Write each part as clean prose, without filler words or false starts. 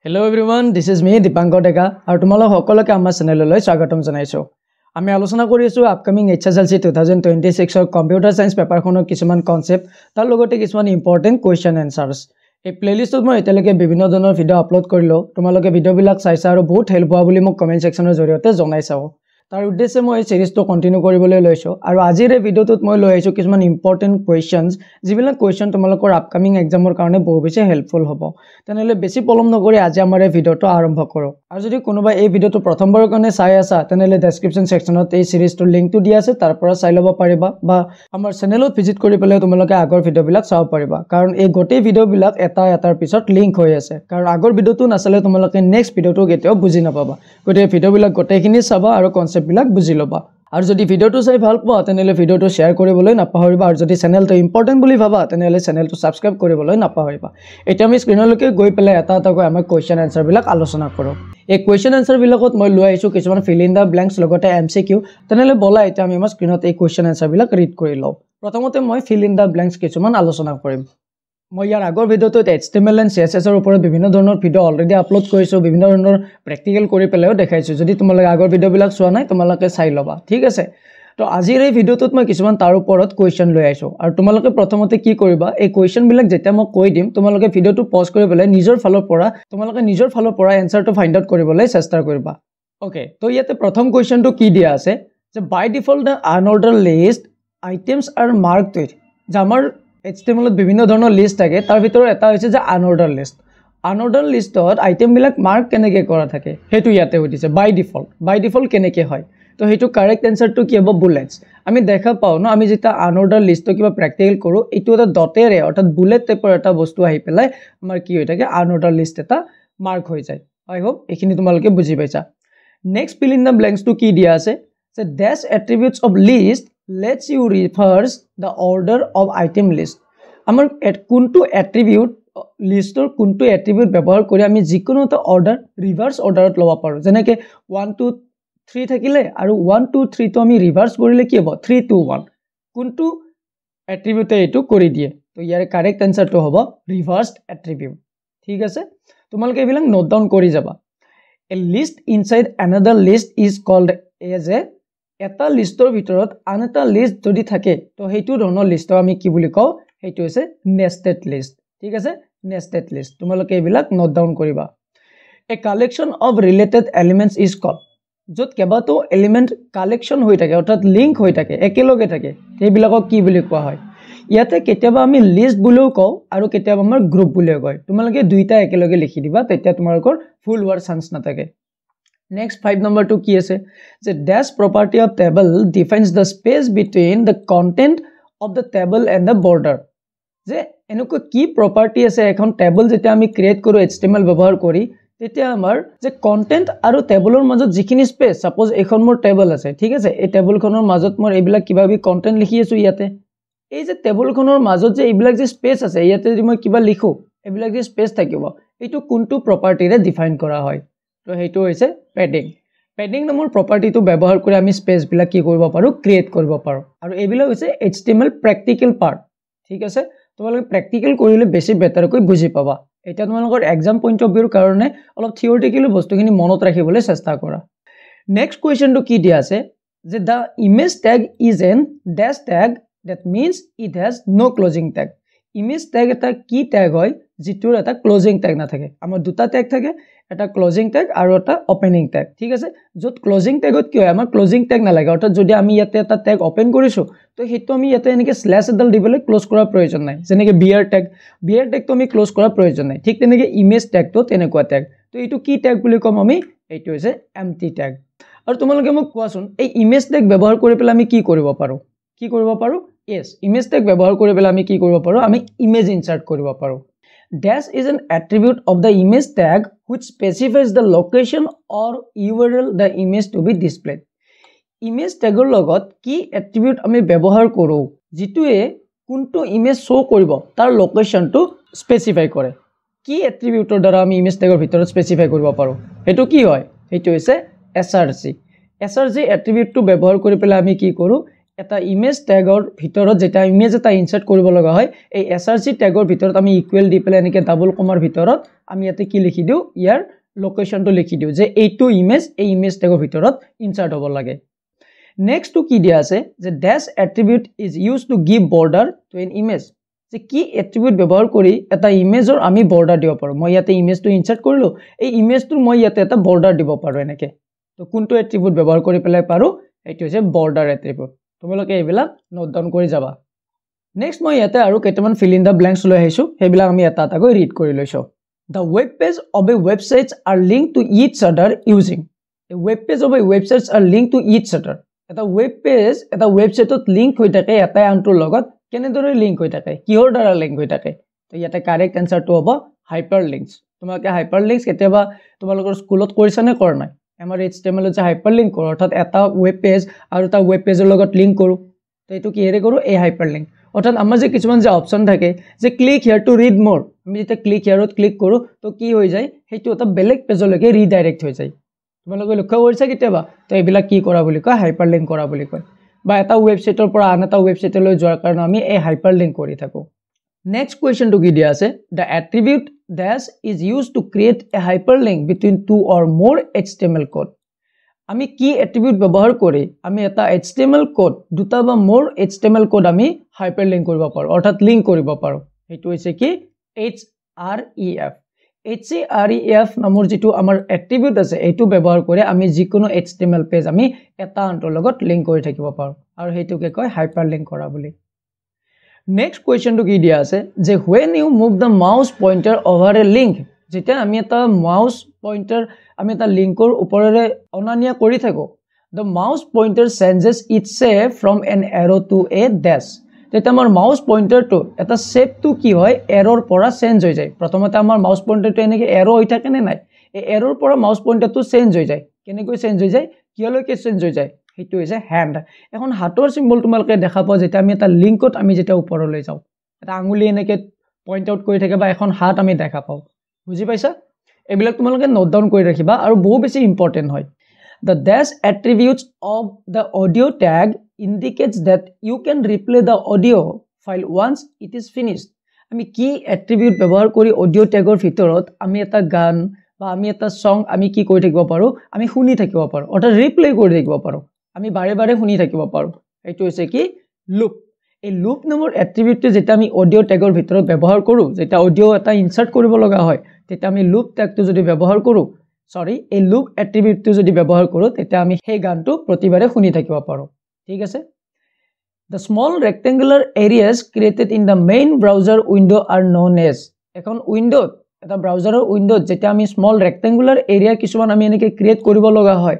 Hello everyone, this is me Dipankar Dega আৰু তোমালোক সকলোকে আমাৰ চেনেললৈ স্বাগতম জনাইছো। আমি আলোচনা কৰি আছো আপকামিং HSLC 2026 ৰ কম্পিউটাৰ সায়েন্স পেপাৰখনৰ কিছুমান কনসেপ্ট তাৰ লগতে কিছুমান ইম্পৰ্টেন্ট কোৱেশ্চন এনসাৰ্স। এই প্লেলিষ্টত মই এতিয়ালৈকে বিভিন্ন ধৰণৰ ভিডিও আপলোড কৰিলো। তোমালোকে ভিডিওবিলাক চাইছা আৰু বহুত হেল্প হোৱা বুলি মোক কমেন্ট সেকশনৰ জৰিয়তে জনাইছা। তাৰ উদ্দেশ্যে মই এই সিৰিজটো কন্টিনিউ কৰিবলৈ লৈছো আৰু আজিৰ এই ভিডিওটোত মই লৈ আহিছো কিছুমান ইম্পৰ্টেন্ট কোৱেশ্চনস যিবিলাক কোৱেশ্চন তোমালোকৰ আপকামিং এক্সামৰ কাৰণে বহুত বেছি হেল্পফুল হ'ব। তেনেহলে বেছি পলম নকৰি আজি আমাৰ এই ভিডিওটো আৰম্ভ কৰো। আৰু যদি কোনোবা এই ভিডিওটো প্ৰথমবাৰৰ কাৰণে চাই আছা তেনেহলে ডেসক্ৰিপচন সেকশনত এই সিৰিজটোৰ লিংকটো দিয়া আছে, তাৰ পৰা চাই ল'ব পাৰিবা বা আমাৰ চেনেলত ভিজিট কৰি পেলাই তোমালোকে আগৰ ভিডিওবিলাক চাব পাৰিবা। কাৰণ এই গোটেই ভিডিওবিলাক এটাৰ পিছত লিংক হৈ আছে। কাৰণ আগৰ ভিডিওটো নাচালে তোমালোকে নেক্সট ভিডিওটো কেতিয়াও বুজি নাপাবা। গটেই ভিডিওবিলাক গোটেইখিনি চাবা আৰু কনসেপ্টবিলাক বুজি ল'বা। আৰু যদি ভিডিওটো চাই ভাল পোৱা তেনেহলে ভিডিওটো শেয়াৰ কৰিবলৈ নাপাহৰিবা আৰু যদি চেনেলটো ইম্পৰ্টেন্ট বুলি ভাবা তেনেহলে চেনেলটো সাবস্ক্ৰাইব কৰিবলৈ নাপাহৰিবা। এতিয়া আমি স্ক্ৰিনলৈকে গৈ পেলাই এটা আমাৰ কোৱেশ্চন আনসাৰ বিলাক আলোচনা কৰো। এই কোৱেশ্চন আনসাৰ বিলাকত মই লৈ আহিছো কিছুমান ফিল ইন দা ব্ল্যাঙ্কস লগতে এমসিকিউ। তেনেহলে বলা এতিয়া আমি আমাৰ স্ক্ৰিনত এই কোৱেশ্চন আনসাৰ বিলাক ৰিড কৰি লওঁ। প্ৰথমতে মই ফিল ইন দা ব্ল্যাঙ্কস কিছুমান আলোচনা কৰিম। মই ইয়াৰ আগৰ ভিডিওটোত HTML and CSS ৰ ওপৰত বিভিন্ন ধৰণৰ ভিডিও অলৰেডি আপলোড কৰিছো, বিভিন্ন ধৰণৰ প্ৰেক্টিকেল কৰি পেলাইও দেখাইছো। যদি তোমালোকে আগৰ ভিডিওবিলাক চোৱা নাই তোমালোকে চাই ল'বা, ঠিক আছে। তো আজিৰ এই ভিডিওটোত মই কিছুমান তাৰ ওপৰত কোৱেশ্চন লৈ আহিছো আৰু তোমালোকে প্ৰথমতে কি কৰিবা, এই কোৱেশ্চন বিলাক যেতিয়া মই কৈ দিম তোমালোকে ভিডিওটো পজ কৰি পেলাই নিজৰ ফালৰ পৰা এনসাৰটো ফাইন্ড আউট কৰিবলৈ চেষ্টা কৰিবা। ওকে, তো ইয়াতে প্ৰথম কোৱেশ্চনটো কি দিয়া আছে যে by default the unordered list items are marked with. যে আমাৰ HTML ত বিভিন্ন ধৰণৰ লিষ্ট থাকে, তাৰ ভিতৰত এটা হৈছে যে আনঅৰ্ডাৰ লিষ্ট। আনঅৰ্ডাৰ লিষ্টত আইটেম বিলাক মাৰ্ক কেনেকৈ কৰা থাকে হেতু ইয়াতে উঠিছে বাই ডিফল্ট কেনেকৈ হয়। তো হেতু কাৰেক্ট এনসাৰটো কি হ'ব, বুলেটস। আমি দেখা পাও ন, আমি যেটা আনঅৰ্ডাৰ লিষ্টটো কিবা প্ৰেক্টিকেল কৰো এইটো এটা ডটেৰে অৰ্থাৎ বুলেট টাইপৰ এটা বস্তু আহি পেলাই আমাৰ কি হৈ থাকে, আনঅৰ্ডাৰ লিষ্ট এটা মাৰ্ক হৈ যায়। আই হোপ এইখিনি তোমালোকে বুজি পাইছা। নেক্সট ফিল ইন দা ব্ল্যাঙ্কসটো কি দিয়া আছে যে dash attributes of list lets you reverse the order of item list। আমাৰ কোনটো এট্ৰিবিউট লিষ্টৰ কোনটো এট্ৰিবিউট ব্যৱহাৰ কৰি আমি যিকোনো এটা অৰ্ডাৰ ৰিভাৰ্স অৰ্ডাৰত ল'ব পাৰো। যেনেকৈ 1 2 3 থাকিলে আৰু 1 2 3 টো আমি ৰিভাৰ্স কৰিলে কি হ'ব, 3 2 1। কোনটো এট্ৰিবিউটে এইটো কৰি দিয়ে। তো ইয়াৰ কাৰেক্ট এনসাৰটো হ'ব ৰিভাৰ্সড এট্ৰিবিউট, ঠিক আছে। তোমালোকে এইবিলাক নোট ডাউন কৰি যাবা। A list inside another list is called as a এটা লিষ্টৰ ভিতৰত আন এটা লিষ্ট যদি থাকে তো হেতু ধৰণৰ লিষ্টক আমি কি বুলি কওঁ, হেতু হৈছে নেস্টেড লিষ্ট, ঠিক আছে। নেস্টেড লিষ্ট তোমালোকে এইবিলাক নোট ডাউন কৰিবা। A collection of related elements is called। য'ত কেইবাটাও এলিমেন্ট কালেকশন হৈ থাকে অৰ্থাৎ লিংক হৈ থাকে, একেলগে থাকে, সেইবিলাকক কি বুলি কোৱা হয়। ইয়াতে কেতিয়াবা আমি লিষ্ট বুলিও কওঁ আৰু কেতিয়াবা আমাৰ গ্ৰুপ বুলিও কয়। তোমালোকে দুইটা একেলগে লিখি দিবা, তেতিয়া তোমালোকৰ ফুল হোৱাৰ চান্স নাথাকে। Next 5 number to কি আছে যে dash property of table defines the space between the content of the table and the border। যে এনেকুৱা কি প্ৰপাৰ্টি আছে এখন টেবল যেতিয়া আমি ক্ৰিয়েট কৰো HTML ব্যৱহাৰ কৰি, তেতিয়া আমাৰ যে কন্টেন্ট আৰু টেবলৰ মাজত যিখিনি স্পেচ, সাপোজ এখন মোৰ টেবল আছে, ঠিক আছে, এই টেবলখনৰ মাজত মই এইবিলাক কিবা কন্টেন্ট লিখি আছো ইয়াতে। এই যে টেবলখনৰ মাজত যে এইবিলাক যে স্পেচ আছে ইয়াতে যদি মই কিবা লিখো এইবিলাক যে স্পেচ থাকিব এইটো কোনটো প্ৰপাৰ্টিৰে ডিফাইন কৰা হয়। তো হেতু হৈছে পেডিং। পেডিং নামৰ প্ৰপাৰ্টিটো ব্যৱহাৰ কৰি আমি স্পেচ বিলাক কি কৰিব পাৰো, ক্ৰিয়েট কৰিব পাৰো। আৰু এইবিলাক হৈছে HTML প্ৰেক্টিকেল পাৰ্ট, ঠিক আছে। তোমালোকে প্ৰেক্টিকেল কৰিলে বেছি বেটাৰকৈ বুজি পাবা। এতিয়া তোমালোকৰ এক্সাম পইণ্ট অফ ভিউৰ কাৰণে অলপ থিওৰিটিকেলি বস্তুখিনি মনত ৰাখিবলৈ চেষ্টা কৰা। নেক্সট কুৱেশ্যনটো কি দিয়া আছে যে the image tag is an dash tag that means it has no closing tag। Image tag এটা কি টেগ হয় যিটোৰ এটা ক্লোজিং টেগ নাথাকে। আমাৰ দুটা টেগ থাকে, এটা ক্লোজিং টেগ আৰু এটা ওপেনিং টেগ, ঠিক আছে। য'ত ক্লোজিং টেগত কি হয়, আমাৰ ক্লোজিং টেগ নালাগে, অৰ্থাৎ যদি আমি ইয়াতে এটা টেগ ওপেন কৰিছো তো সেইটো আমি ইয়াতে এনেকৈ স্ল্যাশ এডাল দিবলৈ ক্লোজ কৰাৰ প্ৰয়োজন নাই। যেনেকৈ বিয়াৰ টেগটো আমি ক্লোজ কৰাৰ প্ৰয়োজন নাই, ঠিক তেনেকৈ ইমেজ টেগটো তেনেকুৱা টেগ। তো এইটো কি টেগ বুলি ক'ম আমি, এইটো হৈছে এমটি টেগ। আৰু তোমালোকে মোক কোৱাচোন এই ইমেজ টেগ ব্যৱহাৰ কৰি পেলাই আমি কি কৰিব পাৰো। Yes, ইমেজ টেগ ব্যৱহাৰ কৰি পেলাই আমি কি কৰিব পাৰো, আমি ইমেজ ইনসাৰ্ট কৰিব পাৰো। Dash is an attribute of the image tag which specifies the location or URL the image to be displayed। Image টেগৰ লগত কি এট্ৰিবিউট আমি ব্যৱহাৰ কৰো যিটোৱে কোনটো ইমেজ শো কৰিব তাৰ লোকেশনটো স্পেসিফাই কৰে। কি এট্ৰিবিউটৰ দ্বাৰা আমি ইমেজ টেগৰ ভিতৰত স্পেসিফাই কৰিব পাৰো, হেতু কি হয়, হেতু হৈছে src। src এট্ৰিবিউটটো ব্যৱহাৰ কৰি পেলাই আমি কি কৰো, এটা ইমেজ ট্যাগৰ ভিতৰত যেটা ইমেজ এটা ইনসাৰ্ট কৰিব লগা হয় এই src ট্যাগৰ ভিতৰত আমি ইকুৱেল দি পেলাই এনেকে ডাবল কমাৰ ভিতৰত আমি ইয়াতে কি লিখি দিও ইয়াৰ লোকেশনটো লিখি দিও যে এইটো ইমেজ এই ইমেজ ট্যাগৰ ভিতৰত ইনসার্ট হ'ব লাগে নেক্সট টু কি দিয়া আছে যে dash attribute is used to give border to an image যে কি এট্ৰিবিউট ব্যৱহাৰ কৰি এটা ইমেজৰ আমি বৰ্ডাৰ দিব পাৰো মই ইয়াতে ইমেজটো ইনসাৰ্ট কৰিলো এই ইমেজটো মই ইয়াতে এটা বৰ্ডাৰ দিব পাৰো এনেকে তো কোনটো এট্ৰিবিউট ব্যৱহাৰ কৰি পেলাই পাৰো এইটো হৈছে বৰ্ডাৰ এট্ৰিবিউট তোমালোকে এইবিলাক নোট ডাউন কৰি যাবা নেক্সট মই ইয়াতে আৰু কেইটামান ফিল ইন দা ব্ল্যাঙ্কস লৈ আহিছো হেবিলাক আমি এটা এটা গৈ ৰিড কৰি লৈছো The web page of a website are linked to each other using a web page of a website are linked to each other eta web page eta website ot link hoi thake eta antur logot kenedore link hoi thake kihor dara link hoi thake to yata correct answer to hobo hyperlinks tumake hyperlinks keteba tumalokor school ot korisa ne kor nai amar html je hyperlink kor orthat eta web page aru ta web page er logot link koru to etu ki here koru a hyperlink অর্থাৎ আমাৰ যে কিছুমান যে option থাকে যে click হিয়াৰ two read মোৰ আমি যেটা ক্লিক হিয়াৰত ক্লিক কৰো তো কি হৈ যায় হেতু এটা বেলেগ পেজলৈকে ৰিডাইৰেক্ট হৈ যায় তোমালোকে লক্ষ্য কৰিছা কিতেবা তো এইবিলা কি কৰা বুলি কয় হাইপাৰলিংক কৰা বুলি কয় বা এটা ওয়েবসাইটৰ পৰা আন এটা ওয়েবসাইটলৈ যোৱাৰ কাৰণে আমি এই হাইপাৰলিংক কৰি থাকো নেক্সট কোৱেশ্চনটো কি দিয়া আছে the attribute dash is used to create a hyperlink between two or more html code আমি কি এট্ৰিবিউট ব্যৱহাৰ কৰি আমি এটা html কোড দুটা বা মোৰ html কোড আমি হাইপাৰলিংক কৰিব পাৰো অৰ্থাৎ লিংক কৰিব পাৰো এটো হৈছে কি href নামৰ যেটো আমাৰ এট্ৰিবিউট আছে এটো ব্যৱহাৰ কৰি আমি যিকোনো html পেজ আমি এটা আনটোৰ লগত লিংক কৰি থাকিব পাৰো আৰু হেতুকে কয় হাইপাৰলিংক কৰা বুলি নেক্সট কোৱেশ্চনটো কি দিয়া আছে যে when you move the mouse pointer over a link যেটা আমি এটা মাউস পয়েন্টার আমি এটা লিংকৰ ওপৰেৰে অনানিয়া কৰি থাকো the mouse pointer changes its shape from an arrow to a dash যেটা আমাৰ মাউস পয়েন্টাৰটো এটা শেপটো কি হয় এৰৰ পৰা চেঞ্জ হৈ যায় প্ৰথমতে আমাৰ মাউস পয়েন্টাৰটো এনেকে এৰো হৈ থাকে নে নাই এই এৰৰ পৰা মাউস পয়েন্টাৰটো চেঞ্জ হৈ যায় কেনেকৈ চেঞ্জ হৈ যায় কিয়লৈকে চেঞ্জ হৈ যায় হেতু হৈছে হ্যান্ড এখন হাতৰ সিম্বল তোমালকে দেখা পাও যেটা আমি এটা লিংকত আমি যেটা ওপৰলৈ যাও এটা আঙুলি এনেকে পয়েন্ট আউট কৰি থাকে বা এখন হাত আমি দেখা পাও বুজি পাইছা এবিলাক তোমালকে নোট ডাউন কৰি ৰাখিবা আৰু বহু বেছি ইম্পৰ্টেন্ট হয় the dash attributes of the audio tag indicates that you can replay the audio file once it is finished আমি কি attribute ব্যৱহাৰ কৰি audio tagৰ ভিতৰত আমি এটা গান বা আমি এটা song আমি কি কৰি থাকিব পাৰো আমি শুনি থাকিব পাৰো অৰ্থাৎ ৰিপ্লে কৰি থাকিব পাৰো আমি বাৰে বাৰে শুনি থাকিব পাৰো এটো হৈছে কি লুপ এই লুপ নামৰ এট্ৰিবিউটটো যেটা আমি অডিও ট্যাগৰ ভিতৰত ব্যৱহাৰ কৰো যেটা অডিও এটা ইনসাৰ্ট কৰিব লগা হয় তেটা আমি লুপ ট্যাগটো যদি ব্যৱহাৰ কৰো সৰি এই লুপ এট্ৰিবিউটটো যদি ব্যৱহাৰ কৰো তেটা আমি সেই গানটো প্ৰতিবাৰে শুনি থাকিব পাৰো ঠিক আছে the small rectangular areas created in the main browser window are known as এখন উইন্ডোত এটা ব্ৰাউজাৰৰ উইন্ডোত যেটা আমি স্মল ৰেক্টেংগুলাৰ এৰিয়া কিছুমান আমি এনেকে ক্ৰিয়েট কৰিব লগা হয়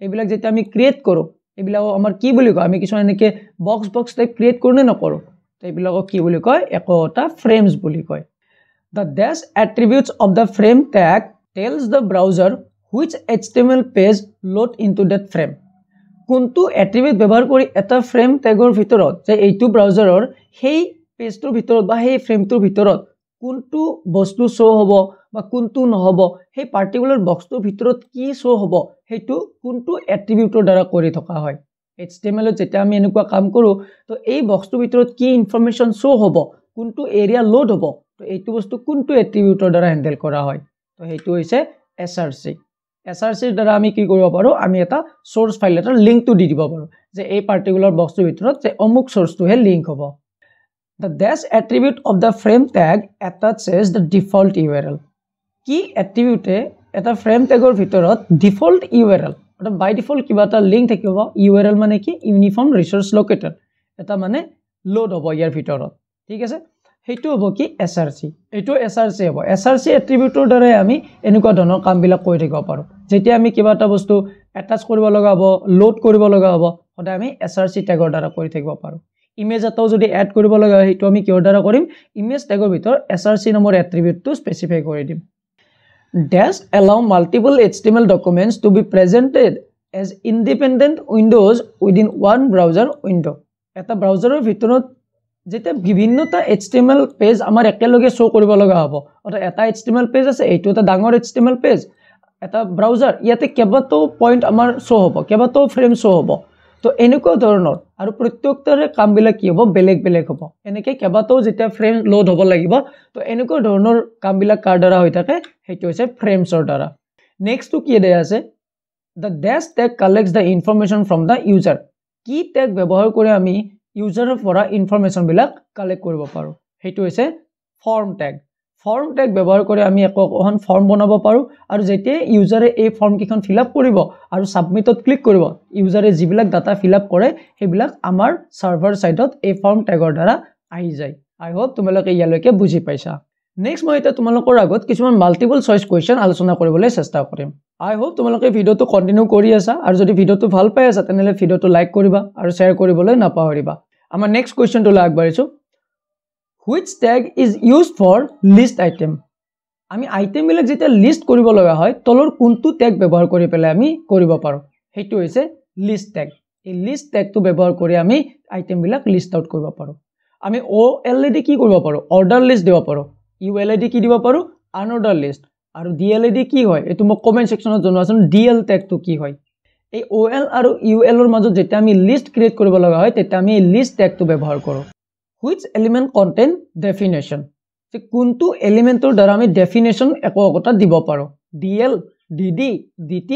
এইবিলাক যেটা আমি ক্ৰিয়েট কৰো এইবিলাক আমাৰ কি বুলি কয় আমি কিছুমান এনেকে বক্স টাইপ ক্ৰিয়েট কৰনে নকৰো তো এইবিলাক কি বুলি কয় একোটা ফ্ৰেমস বুলি কয় the dash attributes of the frame tag tells the browser which html page load into that frame কোনটো এট্ৰিবিউট ব্যৱহাৰ কৰি এটা ফ্ৰেম ট্যাগৰ ভিতৰত যে এইটো ব্ৰাউজাৰৰ সেই পেজটোৰ ভিতৰত বা সেই ফ্ৰেমটোৰ ভিতৰত কোনটো বস্তু শো হ'ব বা কোনটো নহব সেই পাৰ্টিকুলাৰ বক্সটোৰ ভিতৰত কি শো হ'ব হেতু কোনটো এট্ৰিবিউটৰ দ্বাৰা কৰি থকা হয় html যেটা আমি এনেকুৱা কাম কৰো তো এই বক্সটোৰ ভিতৰত কি ইনফৰমেশন শো হ'ব কোনটো এৰিয়া লোড হ'ব তো এইটো বস্তু কোনটো এট্ৰিবিউটৰ দ্বাৰা হ্যান্ডেল কৰা হয় তো হেতু হৈছে src ৰ দ্বাৰা আমি কি কৰিব পাৰো আমি এটা সোৰ্স ফাইল এটা লিংকটো দি দিব পাৰো যে এই পাৰ্টিকুলাৰ বক্সটোৰ ভিতৰত যে অমুক সোর্সটোহে লিংক হ'ব the dash attribute of the frame tag attaches the default url কি এট্ৰিবিউটে এটা ফ্ৰেম ট্যাগৰ ভিতৰত ডিফল্ট url অৰ্থাৎ বাই ডিফল্ট কিবা এটা লিংক থাকিব url মানে কি ইউনিফৰ্ম ৰিসোৰ্স লোকেটৰ এটা মানে লোড হ'ব ইয়াৰ ভিতৰত ঠিক আছে হেতু হ'ব কি src এটো src হ'ব src এট্ৰিবিউটৰ দ্বাৰা আমি এনেকুৱা ধৰণৰ কামবিলাক কৰি থাকিব পাৰো যেতিয়া আমি কিবা এটা বস্তু এটাচ কৰিব লগা হ'ব লোড কৰিব লগা হ'ব হতে আমি src ট্যাগৰ দ্বাৰা কৰি থাকিব পাৰো ইমেজ এটাও যদি এড কৰিব লগা হয় হেতু আমি কিহৰ দ্বাৰা কৰিম ইমেজ ট্যাগৰ ভিতৰ src নামৰ এট্ৰিবিউটটো স্পেসিফাই কৰি দিম dash allow multiple html documents to be presented as independent windows within one browser window এটা ব্ৰাউজাৰৰ ভিতৰত যেটা বিভিন্নটা html পেজ আমাৰ একেলগে শো কৰিব লগা হ'ব অৰ্থাৎ এটা html পেজ আছে এইটো এটা ডাঙৰ html পেজ এটা ব্ৰাউজাৰ ইয়াতে কেবাটো পয়েন্ট আমাৰ শো হ'ব কেবাটো ফ্ৰেম শো হ'ব তো এনেকুৱা ধৰণৰ আৰু প্ৰত্যেকটাৰে কামবিলাক কি হ'ব বেলেগ বেলেগ হ'ব এনেকৈ কেইবাটাও যেতিয়া ফ্ৰেম লোড হ'ব লাগিব তো এনেকুৱা ধৰণৰ কামবিলাক কাৰ দ্বাৰা হৈ থাকে সেইটো হৈছে ফ্ৰেমছৰ দ্বাৰা নেক্সটটো কি দিয়া আছে the dash tag collects the information from the user কি ট্যাগ ব্যৱহাৰ কৰি আমি ইউজাৰৰ পৰা ইনফৰমেশন বিলাক কালেক্ট কৰিব পাৰো সেইটো হৈছে ফৰ্ম ট্যাগ ব্যৱহাৰ কৰি আমি এখন ফৰ্ম বনাব পাৰো আৰু যেতিয়া ইউজাৰে এই ফৰ্ম কিখন ফিল আপ কৰিব আৰু সাবমিটত ক্লিক কৰিব ইউজাৰে যিবিলাক ডাটা ফিল আপ কৰে সেইবিলাক আমাৰ সাৰ্ভাৰ সাইডত এই ফৰ্ম ট্যাগৰ দ্বাৰা আহি যায় আই হোপ তোমালোকে ইয়ালৈকে বুজি পাইছা নেক্সট মই এটা তোমালোকৰ আগত কিছুমান মাল্টিপল চইচ কোৱেশ্চন আলোচনা কৰিবলৈ চেষ্টা কৰিম আই হোপ তোমালোকে ভিডিওটো কন্টিনিউ কৰি আছা আৰু যদি ভিডিওটো ভাল পাই আছা তেনলে ভিডিওটো লাইক কৰিবা আৰু শেয়াৰ কৰিবলৈ নাপাহৰিবা আমাৰ নেক্সট কোৱেশ্চনটো আগবাঢ়িছো which tag is used for list item আমি আইটেম বিলাক যেটা লিস্ট কৰিব লগা হয় তলৰ কোনটো ট্যাগ ব্যৱহাৰ কৰি পেলাই আমি কৰিব পাৰো হেতু হৈছে লিস্ট ট্যাগ এই লিস্ট ট্যাগটো ব্যৱহাৰ কৰি আমি আইটেম বিলাক লিস্ট আউট কৰিব পাৰো আমি OLED কি কৰিব পাৰো অৰ্ডাৰ লিস্ট দিব পাৰো ULED কি দিব পাৰো আনঅৰ্ডাৰ লিস্ট আৰু DLED কি হয় এটো মোক কমেন্ট সেকশনত জনাওচোন DL ট্যাগটো কি হয় এই OL আৰু UL ৰ মাজত যেটা আমি লিস্ট ক্ৰিয়েট কৰিব লগা হয় তেটা আমি লিস্ট ট্যাগটো ব্যৱহাৰ কৰো which element contain definition যে কোনটো এলিমেন্টৰ দ্বাৰা আমি ডেফিনেশন একোটা দিব পাৰো DL DD DT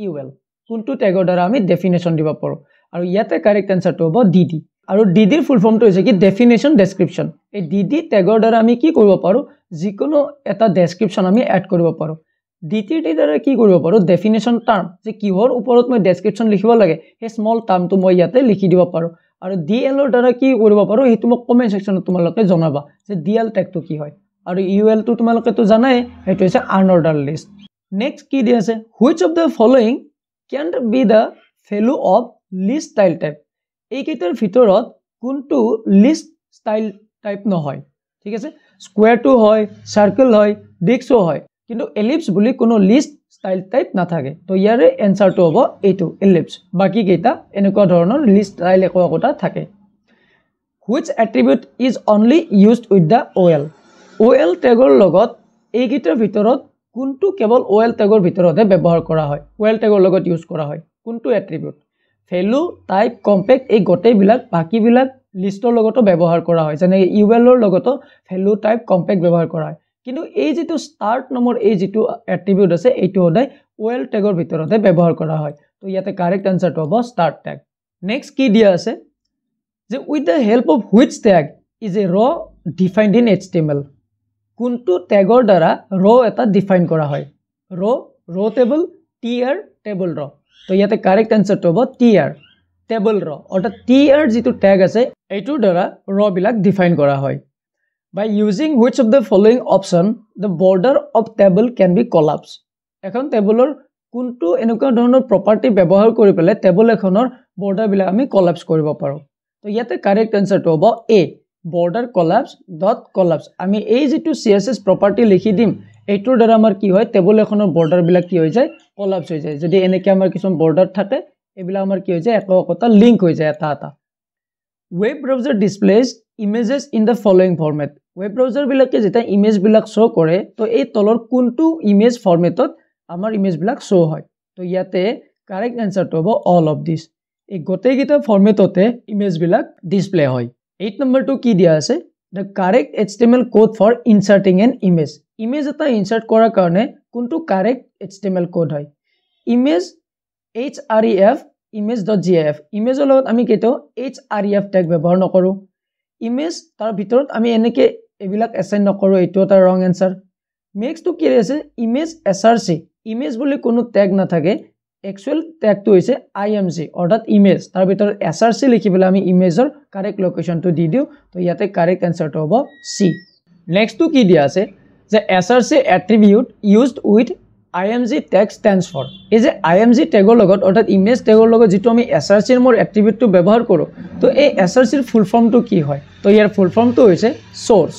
UL কোনটো ট্যাগৰ দ্বাৰা আমি ডেফিনেশন দিব পাৰো আৰু ইয়াতে কাৰেক্ট আনসাৰটো হ'ব DD আৰু DD ৰ ফুল ফৰ্মটো হৈছে কি ডেফিনেশন ডেসক্ৰিপশন এই DD ট্যাগৰ দ্বাৰা আমি কি কৰিব পাৰো যিকোনো এটা ডেসক্ৰিপশন আমি এড কৰিব পাৰো DT দ্বাৰা কি কৰিব পাৰো ডেফিনেশন টাৰ্ম যে কিহৰ ওপৰত মই ডেসক্ৰিপশন লিখিব লাগে এই স্মল টাৰ্মটো মই ইয়াতে লিখি দিব পাৰো আৰু DL ৰ দ্বাৰা কি কৰিব পাৰো হেতু মোক কমেন্ট সেকশনত তোমালোকে জনাবা যে DL ট্যাগটো কি হয় আৰু UL টো তোমালোকে তো জানাই হেতু হৈছে আনঅৰ্ডাৰ লিস্ট নেক্সট কি দি আছে which of the following can be the value of list style type এই কেইটাৰ ভিতৰত কোনটো লিস্ট স্টাইল টাইপ নহয় ঠিক আছে স্কয়াৰ টো হয় সার্কেল হয় ডিস্কও হয় কিন্তু এলিপস বুলি কোনো লিস্ট স্টাইল টাইপ না থাকে তো ইয়াৰে এনসাৰটো হ'ব এইটো এলিপস বাকি কেইটা এনেকুৱা ধৰণৰ লিস্ট স্টাইল একোটা থাকে which attribute is only used with the OL ট্যাগৰ লগত এই কেইটাৰ ভিতৰত কোনটো কেৱল OL ট্যাগৰ ভিতৰতে ব্যৱহাৰ কৰা হয় OL ট্যাগৰ লগত ইউজ কৰা হয় কোনটো এট্ৰিবিউট ভ্যালু টাইপ কম্পেক্ট এই গোটেই বিলাক বাকি বিলাক লিষ্টৰ লগতো ব্যৱহাৰ কৰা হয় যেনে UL ৰ লগতো ভ্যালু টাইপ কম্পেক্ট ব্যৱহাৰ কৰা হয় কিন্তু এই যেটো স্টাৰ্ট নম্বৰ এই যেটো এট্ৰিবিউট আছে এইটো সদায় OL ট্যাগৰ ভিতৰতে ব্যৱহাৰ কৰা হয় তো ইয়াতে কারেক্ট আনসারটো হ'ব স্টার্ট ট্যাগ নেক্সট কি দিয়া আছে যে with the help of which tag is a row defined in HTML কোনটো ট্যাগৰ দ্বাৰা ৰ এটা ডিফাইন কৰা হয় ৰ টেবল tr টেবল ৰ তো ইয়াতে কাৰেক্ট আনসাৰটো হ'ব tr টেবল ৰ অৰ্থাৎ tr যেটো ট্যাগ আছে এইটোৰ দ্বাৰা ৰ বিলাক ডিফাইন কৰা হয় by using which of the following option the border of table can be collapsed এখন টেবলৰ কোনটো এনেকুৱা ধৰণৰ প্ৰপাৰ্টি ব্যৱহাৰ কৰি পেলে টেবল এখনৰ বৰ্ডাৰ বিলাক আমি কলাপস কৰিব পাৰো তো ইয়াতে কারেক্ট আনসারটো হ'ব a border collapse dot collapse আমি এই যেটো css property লিখি দিম এইটোৰ দ্বাৰা আমাৰ কি হয় টেবল এখনৰ বৰ্ডাৰ বিলাক কি হৈ যায় কলাপস হৈ যায় যদি এনেকে আমাৰ কিছু বৰ্ডাৰ থাকে এবিলা আমাৰ কি হৈ যায় একোটা লিংক হৈ যায় এটা web browser displays images in the following format web browser বিলাকে যেটা ইমেজ বিলাক শো কৰে তো এই তলৰ কোনটো ইমেজ ফৰমেটত আমাৰ ইমেজ বিলাক শো হয় তো ইয়াতে কাৰেক্ট আনসাৰটো হ'ব all of this এই গোটেই গিটা ফৰমেটতে ইমেজ বিলাক ডিসপ্লে হয় 8 নম্বৰটো কি দিয়া আছে the correct HTML code for inserting an image image এটা ইনসার্ট কৰাৰ কাৰণে কোনটো correct HTML code হয় image href image.gif ইমেজৰ লগত আমি কেটো href ট্যাগ ব্যৱহাৰ নকৰো ইমেজ তাৰ ভিতৰত আমি এনেকে এবিলাক এসাইন নকৰো এটো এটা ৰং আনসার নেক্সট টু কি আছে ইমেজ src ইমেজ বুলি কোনো ট্যাগ না থাকে एक्चुअल टैग तो হৈছে img অৰ্থাৎ ইমেজ তাৰ ভিতৰত src লিখিবলৈ আমি ইমেজৰ কারেক্ট লোকেশন তো দি দিও তো ইয়াতে কারেক্ট আনসারটো হ'ব c নেক্সট টু কি দিয়া আছে যে src attribute used with img tag stands for এই যে img ট্যাগৰ লগত অৰ্থাৎ ইমেজ ট্যাগৰ লগত যেটো আমি src ৰ মোৰ এট্ৰিবিউট তো ব্যৱহাৰ কৰো তো এই src ৰ ফুল ফৰ্ম তো কি হয় তো ইয়াৰ ফুল ফৰ্ম তো হৈছে সোৰ্স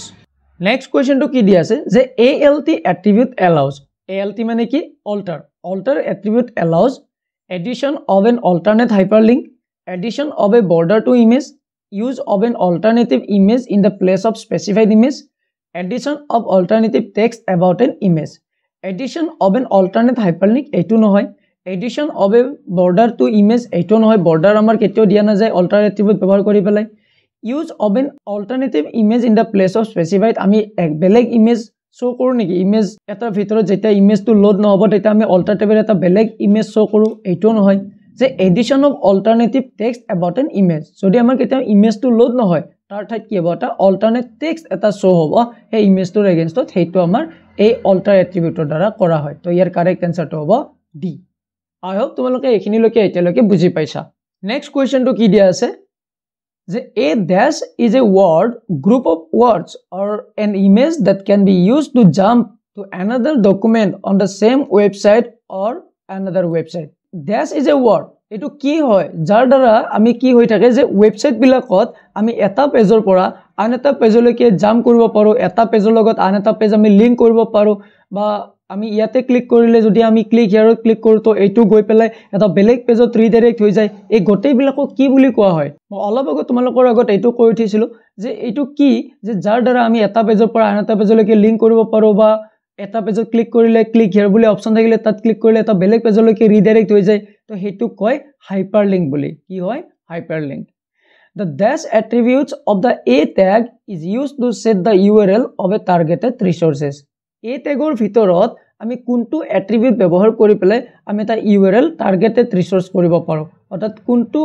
নেক্সট কোৱেশ্চন তো কি দিয়া আছে যে alt attribute allows alt মানে কি alter attribute allows addition of an alternate hyperlink addition of a border to image use of an alternative image in the place of specified image addition of alternative text about an image addition of an alternate hyperlink etu nohoy addition of a border to image এইটো নহয় border আমাৰ কেতিয়াও দিয়া নাযায় alter attribute ব্যৱহাৰ কৰি পেলাই use of N alternative image in the place of specified আমি এক বেলেগ ইমেজ শ্ব' কৰোঁ নেকি ইমেজ এটাৰ ভিতৰত যেতিয়া ইমেজটো লোড নহ'ব তেতিয়া আমি অল্টাৰনেটিভ এটা বেলেগ ইমেজ শ্ব' কৰোঁ এইটোও নহয় যে addition of alternative text about an image যদি আমাৰ কেতিয়াও ইমেজটো লোড নহয় তাৰ ঠাইত কি হ'ব এটা অল্টাৰনেট টেক্সট এটা শ্ব' হ'ব সেই ইমেজটোৰ এগেইনষ্টত সেইটো আমাৰ এই অল্টাৰ এট্ৰিবিউটৰ দ্বাৰা কৰা হয় তো ইয়াৰ কাৰেক্ট এনচাৰটো হ'ব ডি আই হোপ তোমালোকে এইখিনিলৈকে এতিয়ালৈকে বুজি পাইছা নেক্সট কুৱেশ্যনটো কি দিয়া আছে যে a dash is a word group of words or an image that can be used to jump to another document on the same website or another website dash is a word এইটো কি হয় যাৰ দ্বাৰা আমি কি হৈ থাকে যে ৱেবছাইটবিলাকত আমি এটা পেজৰ পৰা আন এটা পেজলৈকে জাম্প কৰিব পাৰোঁ এটা পেজৰ লগত আন এটা পেজ আমি লিংক কৰিব পাৰোঁ বা আমি ইয়াতে ক্লিক কৰিলে যদি আমি ক্লিক হিয়াৰত ক্লিক কৰোঁ তো এইটো গৈ পেলাই এটা বেলেগ পেজত ৰিডাইৰেক্ট হৈ যায় এই গোটেইবিলাকক কি বুলি কোৱা হয় মই অলপ আগত তোমালোকৰ আগত এইটো কৈ উঠিছিলোঁ যে এইটো কি যে যাৰ দ্বাৰা আমি এটা পেজৰ পৰা আন এটা পেজলৈকে লিংক কৰিব পাৰোঁ বা এটা পেজত ক্লিক কৰিলে ক্লিক হিয়াৰ বুলি অপশ্যন থাকিলে তাত ক্লিক কৰিলে এটা বেলেগ পেজলৈকে ৰিডাইৰেক্ট হৈ যায় তো সেইটো কয় হাইপাৰলিংক বুলি কি হয় hyperlink The dash attributes of the A tag is used to set the URL of a targeted resources. A tagৰ ভিতৰত আমি কোনটো এট্ৰিবিউট ব্যৱহাৰ কৰি পেলাই আমি এটা URL targeted resource কৰিব পাৰোঁ অৰ্থাৎ কোনটো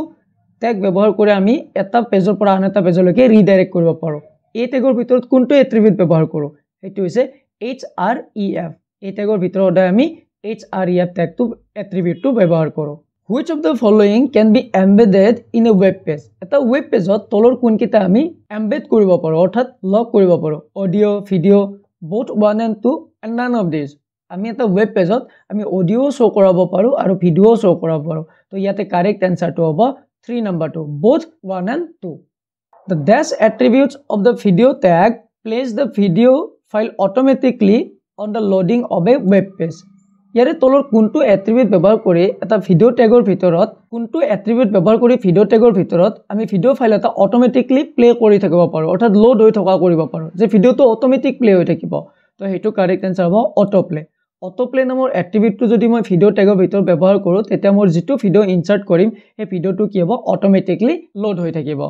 টেগ ব্যৱহাৰ কৰি আমি এটা পেজৰ পৰা আন এটা পেজলৈকে ৰিডাইৰেক্ট কৰিব পাৰোঁ A tagৰ ভিতৰত কোনটো এট্ৰিবিউট ব্যৱহাৰ কৰোঁ সেইটো হৈছে href A tagৰ ভিতৰত আমি href টেগটো এট্ৰিবিউটটো ব্যৱহাৰ কৰোঁ Which of the following can be embedded in a web page? এটা web page ত তলৰ কোনকেইটা আমি embed কৰিব পাৰোঁ অৰ্থাৎ লগ কৰিব পাৰোঁ audio video both 1 and 2 and none of these আমি এটা web page ত আমি অডিও শ্ব' কৰাব পাৰোঁ আৰু ভিডিও শ্ব' কৰাব পাৰোঁ তো ইয়াতে কাৰেক্ট এনচাৰটো হ'ব 3 নম্বৰটো both 1 and 2 The dash attributes of the video tag place the video file automatically on the loading of a web page ইয়াৰে তলৰ কোনটো এট্ৰিবিউট ব্যৱহাৰ কৰি এটা ভিডিও টেগৰ ভিতৰত কোনটো এট্ৰিবিউট ব্যৱহাৰ কৰি ভিডিও টেগৰ ভিতৰত আমি ভিডিও ফাইল এটা অটোমেটিকলি প্লে কৰি থাকিব পাৰোঁ অৰ্থাৎ লোড হৈ থকা কৰিব পাৰোঁ যে ভিডিওটো অটোমেটিক প্লে হৈ থাকিব তো সেইটো কাৰেক্ট এনচাৰ হ'ব অটোপ্লে নামৰ এট্ৰিবিউটটো যদি মই ভিডিও টেগৰ ভিতৰত ব্যৱহাৰ কৰোঁ তেতিয়া মোৰ যিটো ভিডিও ইনচাৰ্ট কৰিম সেই ভিডিওটো কি হ'ব অটোমেটিকলি লোড হৈ থাকিব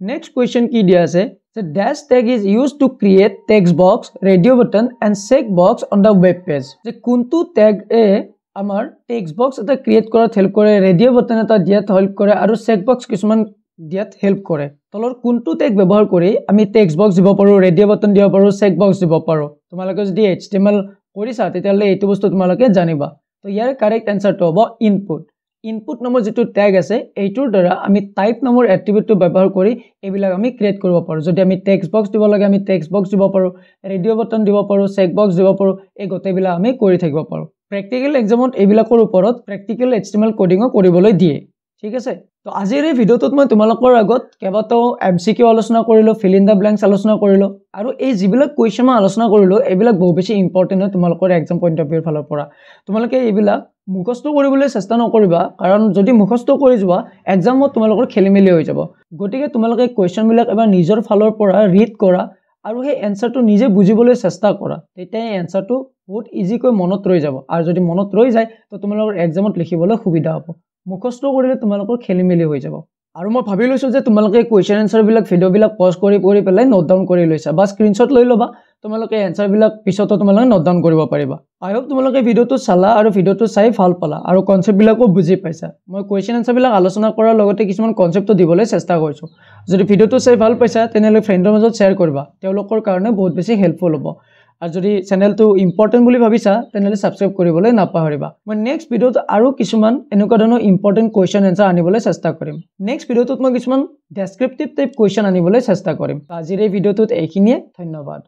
নেক্সট কুৱেশ্যন কি দিয়া আছে যে dash tag is used to create text box radio button and check box on the web page যে কোনটো ট্যাগ এ আমাৰ টেক্সট বক্স এটা ক্ৰিয়েট কৰাত হেল্প কৰে ৰেডিও বাটন এটা দিয়াত হেল্প কৰে আৰু চেক বক্স কিছুমান দিয়াত হেল্প কৰে তলৰ কোনটো ট্যাগ ব্যৱহাৰ কৰি আমি টেক্সট বক্স দিব পাৰোঁ ৰেডিও বাটন দিব পাৰোঁ চেক বক্স দিব পাৰোঁ তোমালোকে যদি HTML কৰিছা তেতিয়াহ'লে এইটো বস্তু তোমালোকে জানিবা তো ইয়াৰ কাৰেক্ট এনচাৰটো হ'ব ইনপুট নামৰ যেটো ট্যাগ আছে এইটোৰ দ্বাৰা আমি টাইপ নামৰ এট্ৰিবিউটটো ব্যৱহাৰ কৰি এইবিলাক আমি ক্ৰিয়েট কৰিব পাৰোঁ যদি আমি টেক্সট বক্স দিব লাগে আমি টেক্সট বক্স দিব পাৰোঁ ৰেডিও বাটন দিব পাৰোঁ চেক বক্স দিব পাৰোঁ এই গোটেইবিলাক আমি কৰি থাকিব পাৰোঁ প্ৰেক্টিকেল এক্সামত এইবিলাকৰ ওপৰত প্ৰেক্টিকেল HTML কোডিংও কৰিবলৈ দিয়ে ঠিক আছে তো আজিৰ এই ভিডিওটোত মই তোমালোকৰ আগত কেইবাটাও MCQ আলোচনা কৰিলোঁ ফিল ইন দ্য ব্লেংকছ আলোচনা কৰিলোঁ আৰু এই যিবিলাক কুৱেশ্যন মই আলোচনা কৰিলোঁ এইবিলাক বহু বেছি ইম্পৰ্টেণ্ট হয় তোমালোকৰ এক্সাম পইণ্ট অফ ভিউৰ ফালৰ পৰা তোমালোকে এইবিলাক মুখস্থ কৰিবলৈ চেষ্টা নকৰিবা কাৰণ যদি মুখস্থ কৰি যোৱা এক্সামত তোমালোকৰ খেলিমেলি হৈ যাব গতিকে তোমালোকে কুৱেশ্যনবিলাক এবাৰ নিজৰ ফালৰ পৰা ৰিড কৰা আৰু সেই এনচাৰটো নিজে বুজিবলৈ চেষ্টা কৰা তেতিয়া এই এনচাৰটো বহুত ইজিকৈ মনত ৰৈ যাব আৰু যদি মনত ৰৈ যায় তো তোমালোকৰ এক্সামত লিখিবলৈ সুবিধা হ'ব মুখস্থ কৰিলে তোমালোকৰ খেলিমেলি হৈ যাব আৰু মই ভাবি লৈছোঁ যে তোমালোকে কুৱেশ্যন এনচাৰবিলাক ভিডিঅ'বিলাক পজ কৰি পেলাই নোট ডাউন কৰি লৈছা বা স্ক্ৰীনশ্বট লৈ ল'বা তোমালোকে এনচাৰবিলাক পিছতো তোমালোকে নোট ডাউন কৰিব পাৰিবা আই হোপ তোমালোকে ভিডিঅ'টো চালা আৰু ভিডিঅ'টো চাই ভাল পালা আৰু কনচেপ্টবিলাকো বুজি পাইছা মই কুৱেশ্যন এনচাৰবিলাক আলোচনা কৰাৰ লগতে কিছুমান কনচেপ্টটো দিবলৈ চেষ্টা কৰিছোঁ যদি ভিডিঅ'টো চাই ভাল পাইছা তেনেহ'লে ফ্ৰেণ্ডৰ মাজত শ্বেয়াৰ কৰিবা তেওঁলোকৰ কাৰণে বহুত বেছি হেল্পফুল হ'ব আৰু যদি চেনেলটো ইম্পৰ্টেণ্ট বুলি ভাবিছা তেনেহ'লে ছাবস্ক্ৰাইব কৰিবলৈ নাপাহৰিবা মই নেক্সট ভিডিঅ'ত আৰু কিছুমান এনেকুৱা ধৰণৰ ইম্পৰ্টেণ্ট কুৱেশ্যন এনচাৰ আনিবলৈ চেষ্টা কৰিম নেক্সট ভিডিঅ'টোত মই কিছুমান ডেছক্ৰিপটিভ টাইপ কুৱেশ্যন আনিবলৈ চেষ্টা কৰিম আজিৰ এই ভিডিঅ'টোত এইখিনিয়ে ধন্যবাদ